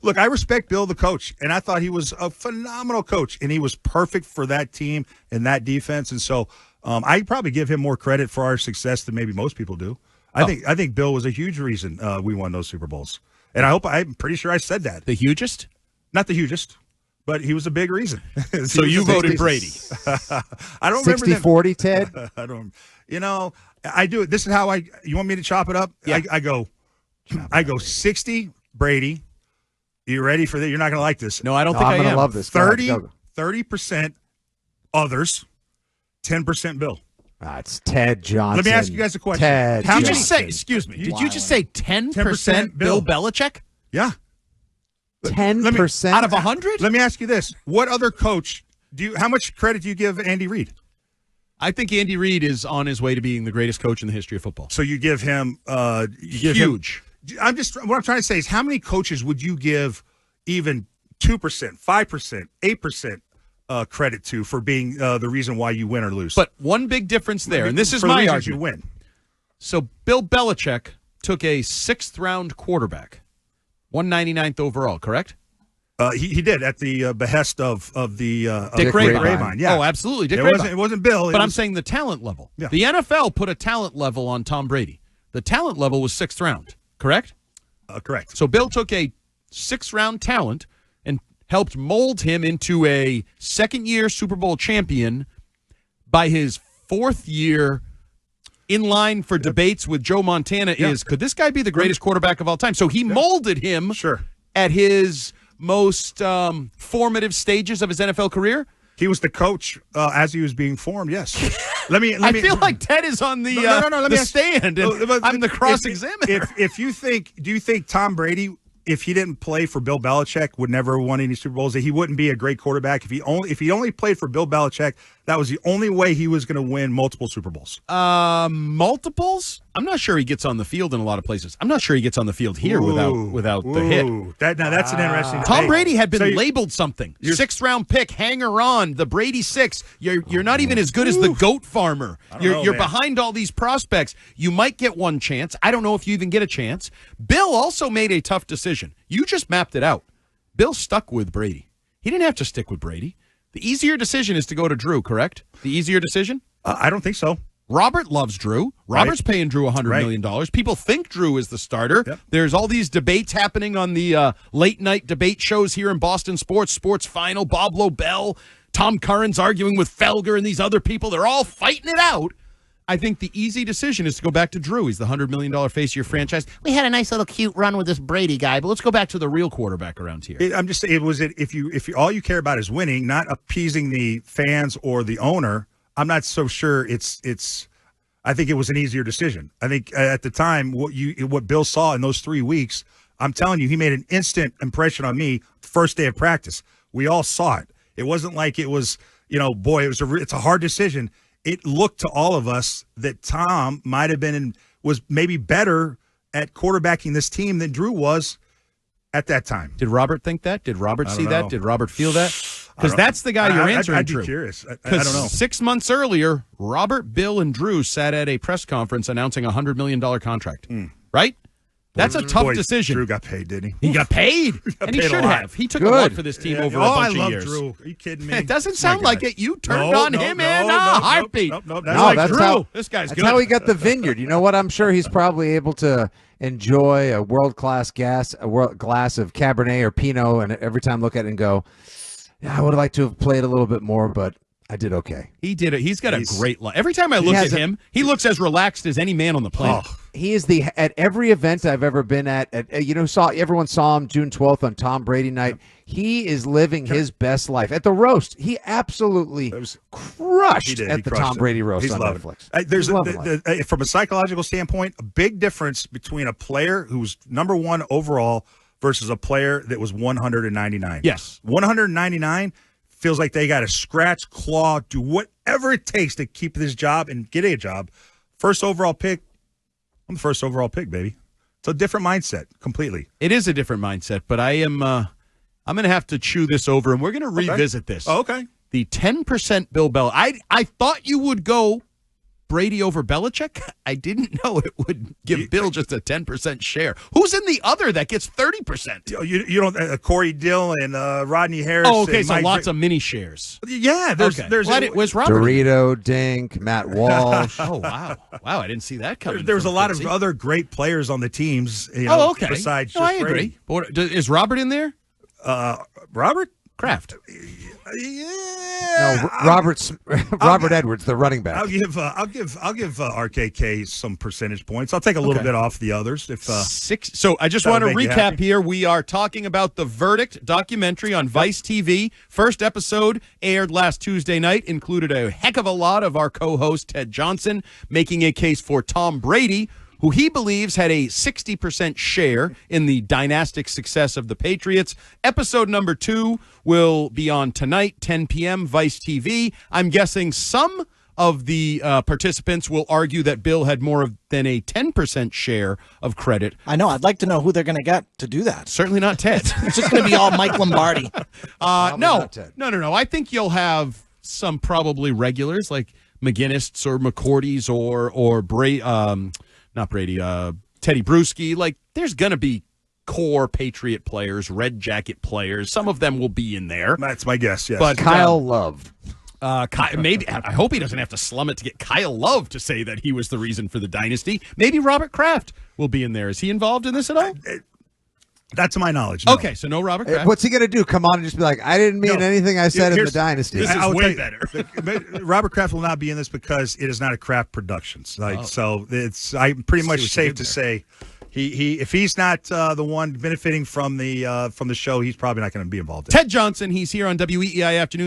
Look, I respect Bill, the coach, and I thought he was a phenomenal coach, and he was perfect for that team and that defense. And so I probably give him more credit for our success than maybe most people do. I think Bill was a huge reason we won those Super Bowls. And I'm pretty sure I said that. The hugest? Not the hugest, but he was a big reason. So you voted Brady. I don't remember 60-40, Ted? I don't. I do it. This is how you want me to chop it up? Yeah. I go 60 Brady. You ready for that? You're not going to like this. No, I don't think I am. I'm going to love this. 30% others, 10% Bill. It's Ted Johnson. Let me ask you guys a question. Ted Did you Johnson. just say, excuse me, did you just say 10% Bill Belichick? Yeah. 10%? Out of 100? Let me ask you this. What other coach how much credit do you give Andy Reid? I think Andy Reid is on his way to being the greatest coach in the history of football. So you give him huge. What I'm trying to say is how many coaches would you give even 2%, 5%, 8% credit to for being the reason why you win or lose? But one big difference there, and this is my argument. You win. So Bill Belichick took a 6th-round quarterback, 199th overall, correct? He did at the behest of the Dick Rayvine. Yeah. Oh, absolutely, Dick Rayvine. It wasn't Bill. But I'm saying the talent level. Yeah. The NFL put a talent level on Tom Brady. The talent level was 6th round, correct? Correct. So Bill took a 6th-round talent and helped mold him into a second-year Super Bowl champion by his 4th year. In line for debates with Joe Montana is, could this guy be the greatest quarterback of all time? So he molded him at his most formative stages of his NFL career. He was the coach as he was being formed, yes. I feel like Ted is on the, the stand, and I'm the cross-examiner. If you think, do you think Tom Brady, if he didn't play for Bill Belichick, would never have won any Super Bowls? That he wouldn't be a great quarterback if he only played for Bill Belichick? That was the only way he was going to win multiple Super Bowls. Multiples? I'm not sure he gets on the field in a lot of places. I'm not sure he gets on the field here without the hit. That's an interesting. Tom Brady had been labeled something. 6th-round pick, hanger on, the Brady 6. You're not even as good as the goat farmer. You're behind all these prospects. You might get one chance. I don't know if you even get a chance. Bill also made a tough decision. You just mapped it out. Bill stuck with Brady. He didn't have to stick with Brady. The easier decision is to go to Drew, correct? The easier decision? I don't think so. Robert loves Drew. Robert's paying Drew $100 million. People think Drew is the starter. Yep. There's all these debates happening on the late-night debate shows here in Boston Sports Final. Bob Lobel, Tom Curran's arguing with Felger and these other people. They're all fighting it out. I think the easy decision is to go back to Drew. He's the $100 million face of your franchise. We had a nice little cute run with this Brady guy, but let's go back to the real quarterback around here. I'm just saying, if you all you care about is winning, not appeasing the fans or the owner, I'm not so sure it's. I think it was an easier decision. I think at the time what Bill saw in those 3 weeks, I'm telling you, he made an instant impression on me. First day of practice, we all saw it. It wasn't like it was, it's a hard decision. It looked to all of us that Tom might have been was maybe better at quarterbacking this team than Drew was at that time. Did Robert think that? Did Robert see that? Did Robert feel that? Because that's the guy you're answering, I'd be Drew. Curious. I don't know. 6 months earlier, Robert, Bill, and Drew sat at a press conference announcing a $100 million contract. Right? That's a tough decision. Drew got paid, didn't he? He got paid. And he should have. He took a lot for this team over a bunch of years. Drew. Are you kidding me? It doesn't sound like it. You turned on him in a heartbeat. That's Drew. This guy's good. That's how he got the vineyard. You know what? I'm sure he's probably able to enjoy a world-class glass of Cabernet or Pinot, and every time look at it and go, I would have liked to have played a little bit more, but I did okay. He did it. He's got a great life. Every time I look at him, he looks as relaxed as any man on the planet. He is at every event I've ever been at. Everyone saw him June 12th on Tom Brady night. He is living his best life. At the roast, he absolutely crushed at the Tom Brady roast on Netflix. From a psychological standpoint, a big difference between a player who's number 1 overall versus a player that was 199. Yes. 199 feels like they got to scratch, claw, do whatever it takes to keep this job and get a job. First overall pick, I'm the first overall pick, baby. It's a different mindset completely. It is a different mindset, but I'm going to have to chew this over, and we're going to revisit this. Oh, okay. The 10% Bill Bell. I thought you would go Brady over Belichick? I didn't know it would give Bill just a 10% share. Who's in the other that gets 30%? You don't Corey Dill and Rodney Harris. Oh, okay, and so Mike lots of mini shares. Yeah, there's was Robert Dorito, Dink, Matt Walsh. Oh, wow. Wow, I didn't see that coming. There's a lot of other great players on the teams. Okay. Besides no, just I agree. Brady. But is Robert in there? Robert Kraft. No, Robert Edwards, the running back. I'll give RKK some percentage points. I'll take a little bit off the others. If Six. So I just want to recap here. We are talking about The Verdict documentary on Vice TV. First episode aired last Tuesday night. Included a heck of a lot of our co-host Ted Johnson making a case for Tom Brady, who he believes had a 60% share in the dynastic success of the Patriots. Episode number 2 will be on tonight, 10 p.m., Vice TV. I'm guessing some of the participants will argue that Bill had more than a 10% share of credit. I know. I'd like to know who they're going to get to do that. Certainly not Ted. It's just going to be all Mike Lombardi. No. I think you'll have some probably regulars like McGinnis or McCourty's or Brady. Not Brady, Teddy Bruschi. Like, there's going to be core Patriot players, Red Jacket players. Some of them will be in there. That's my guess, yes. But Kyle Love. Maybe I hope he doesn't have to slum it to get Kyle Love to say that he was the reason for the dynasty. Maybe Robert Kraft will be in there. Is he involved in this at all? That's to my knowledge. No. Okay, so no Robert Kraft. What's he going to do? Come on and just be like, I didn't mean anything I said in the dynasty. This is way better. Robert Kraft will not be in this because it is not a Kraft Productions. So I'm pretty much safe to say he if he's not the one benefiting from the show, he's probably not going to be involved in it. Ted Johnson, he's here on WEEI Afternoons.